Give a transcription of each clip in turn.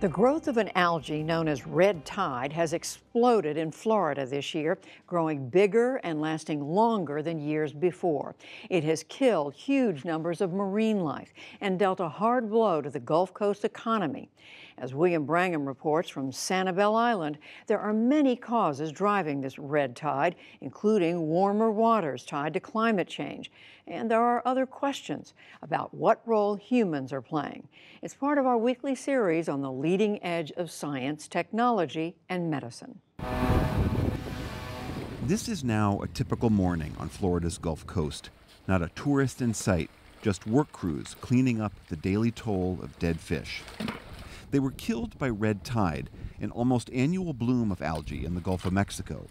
The growth of an algae known as red tide has exploded in Florida this year, growing bigger and lasting longer than years before. It has killed huge numbers of marine life and dealt a hard blow to the Gulf Coast economy. As William Brangham reports from Sanibel Island, there are many causes driving this red tide, including warmer waters tied to climate change. And there are other questions about what role humans are playing. It's part of our weekly series on the leading edge of science, technology, and medicine. This is now a typical morning on Florida's Gulf Coast. Not a tourist in sight, just work crews cleaning up the daily toll of dead fish. They were killed by red tide, an almost annual bloom of algae in the Gulf of Mexico.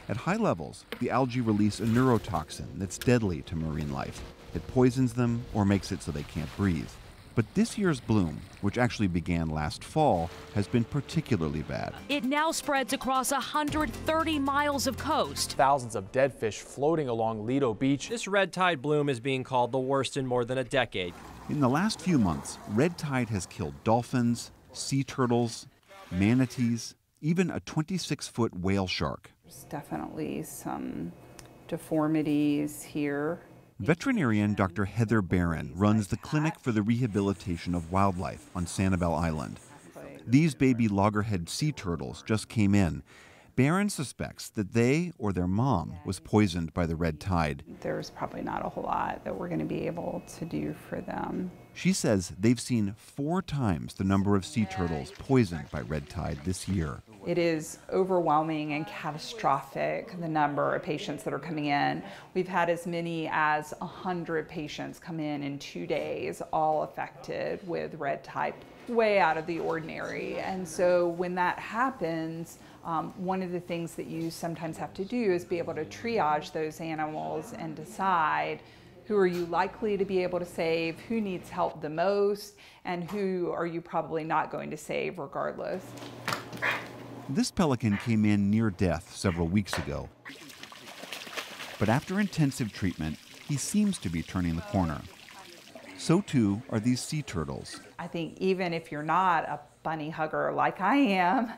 At high levels, the algae release a neurotoxin that's deadly to marine life. It poisons them or makes it so they can't breathe. But this year's bloom, which actually began last fall, has been particularly bad. It now spreads across 130 miles of coast. Thousands of dead fish floating along Lido Beach. This red tide bloom is being called the worst in more than a decade. In the last few months, red tide has killed dolphins, sea turtles, manatees, even a 26-foot whale shark. There's definitely some deformities here. Veterinarian Dr. Heather Barron runs the Clinic for the Rehabilitation of Wildlife on Sanibel Island. These baby loggerhead sea turtles just came in. Barron suspects that they or their mom was poisoned by the red tide. There's probably not a whole lot that we're going to be able to do for them. She says they've seen 4 times the number of sea turtles poisoned by red tide this year. It is overwhelming and catastrophic, the number of patients that are coming in. We've had as many as 100 patients come in 2 days, all affected with red tide, way out of the ordinary. And so when that happens, one of the things that you sometimes have to do is be able to triage those animals and decide who are you likely to be able to save, who needs help the most, and who are you probably not going to save regardless. This pelican came in near death several weeks ago. But after intensive treatment, he seems to be turning the corner. So too are these sea turtles. I think even if you're not a bunny hugger like I am,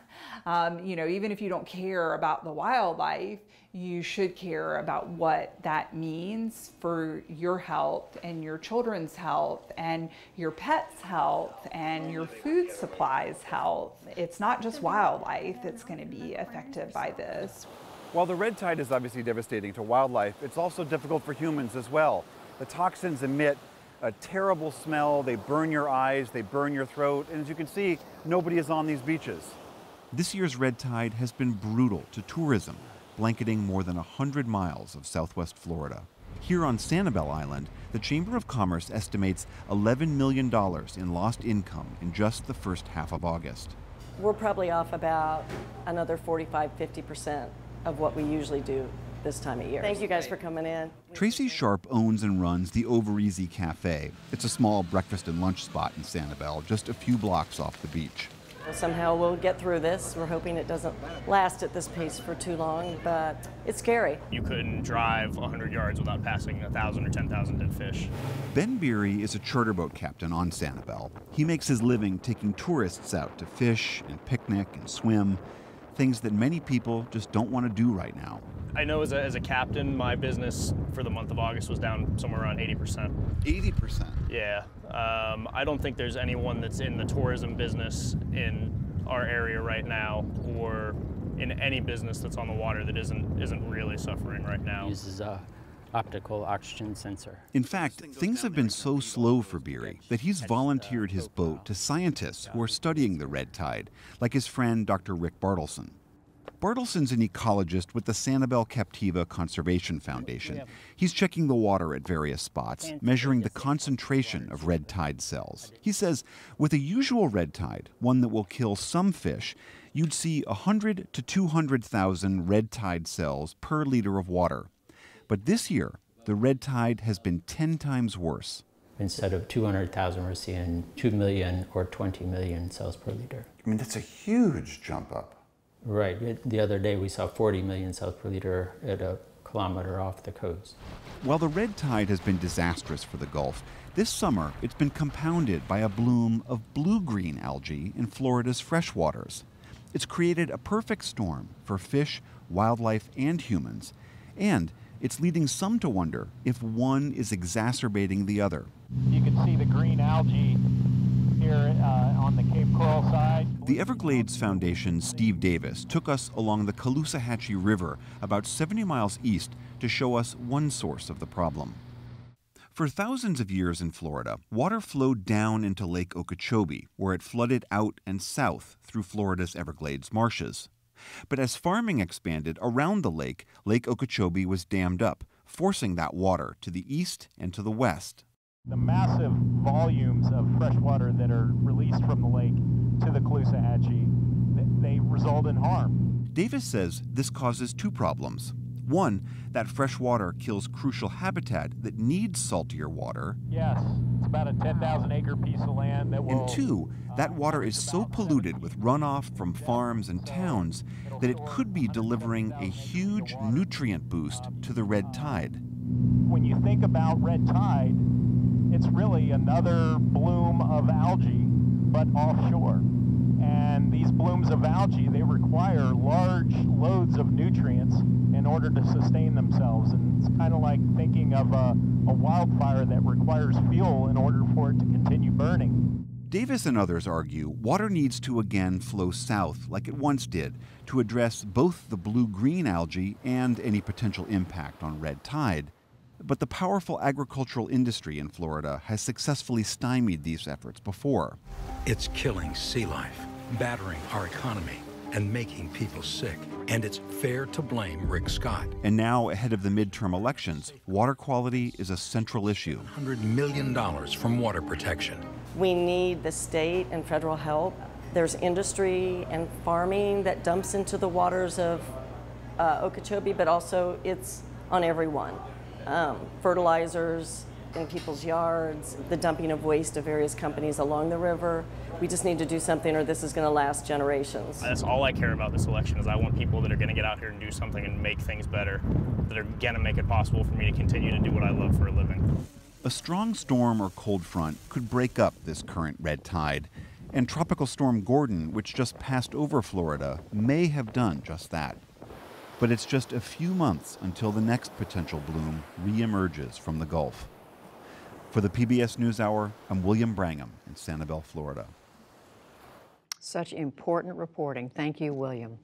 even if you don't care about the wildlife, you should care about what that means for your health and your children's health and your pets' health and your food supplies health. It's not just wildlife that's going to be affected by this. While the red tide is obviously devastating to wildlife, it's also difficult for humans as well. The toxins emit a terrible smell, they burn your eyes, they burn your throat, and as you can see, nobody is on these beaches. This year's red tide has been brutal to tourism, blanketing more than 100 miles of southwest Florida. Here on Sanibel Island, the Chamber of Commerce estimates $11 million in lost income in just the first half of August. We're probably off about another 45–50% of what we usually do this time of year. Thank you guys for coming in. Tracy Sharp owns and runs the Over Easy Cafe. It's a small breakfast and lunch spot in Sanibel, just a few blocks off the beach. Somehow we'll get through this. We're hoping it doesn't last at this pace for too long, but it's scary. You couldn't drive 100 yards without passing 1,000 or 10,000 dead fish. Ben Beery is a charter boat captain on Sanibel. He makes his living taking tourists out to fish and picnic and swim, things that many people just don't want to do right now. I know as a captain, my business for the month of August was down somewhere around 80%. 80%? Yeah. I don't think there's anyone that's in the tourism business in our area right now or in any business that's on the water that isn't really suffering right now. Uses a optical oxygen sensor. In fact, things have been so slow for Beery that he's volunteered his boat to scientists who are studying the red tide, like his friend Dr. Rick Bartleson. Bartleson's an ecologist with the Sanibel Captiva Conservation Foundation. He's checking the water at various spots, measuring the concentration of red tide cells. He says with a usual red tide, one that will kill some fish, you'd see 100 to 200,000 red tide cells per liter of water. But this year, the red tide has been 10 times worse. Instead of 200,000, we're seeing 2 million or 20 million cells per liter. I mean, that's a huge jump up. Right. The other day we saw 40 million cells per liter at a kilometer off the coast. While the red tide has been disastrous for the Gulf, This summer, it's been compounded by a bloom of blue-green algae in Florida's freshwaters. It's created a perfect storm for fish, wildlife, and humans, and it's leading some to wonder if one is exacerbating the other. You can see the green algae here on the Cape Coral side. The Everglades Foundation's Steve Davis took us along the Caloosahatchee River about 70 miles east to show us one source of the problem. For thousands of years in Florida, water flowed down into Lake Okeechobee, where it flooded out and south through Florida's Everglades marshes. But as farming expanded around the lake, Lake Okeechobee was dammed up, forcing that water to the east and to the west. The massive volumes of fresh water that are released from the lake to the Caloosahatchee, they result in harm. Davis says this causes two problems. One, that fresh water kills crucial habitat that needs saltier water. Yes, it's about a 10,000-acre piece of land that will... And two, that water is so polluted with runoff from farms and towns that it could be delivering a huge nutrient boost to the red tide. When you think about red tide, it's really another bloom of algae, but offshore. And these blooms of algae, they require large loads of nutrients in order to sustain themselves. And it's kind of like thinking of a wildfire that requires fuel in order for it to continue burning. Davis and others argue water needs to again flow south like it once did to address both the blue-green algae and any potential impact on red tide. But the powerful agricultural industry in Florida has successfully stymied these efforts before. It's killing sea life, battering our economy, and making people sick. And it's fair to blame Rick Scott. And now, ahead of the midterm elections, water quality is a central issue. $100 million from water protection. We need the state and federal help. There's industry and farming that dumps into the waters of Okeechobee, but also it's on everyone. Fertilizers in people's yards, the dumping of waste of various companies along the river. We just need to do something or this is going to last generations. That's all I care about this election is I want people that are going to get out here and do something and make things better, that are going to make it possible for me to continue to do what I love for a living. A strong storm or cold front could break up this current red tide, and Tropical Storm Gordon, which just passed over Florida, may have done just that. But it's just a few months until the next potential bloom reemerges from the Gulf. For the PBS NewsHour, I'm William Brangham in Sanibel, Florida. Such important reporting. Thank you, William.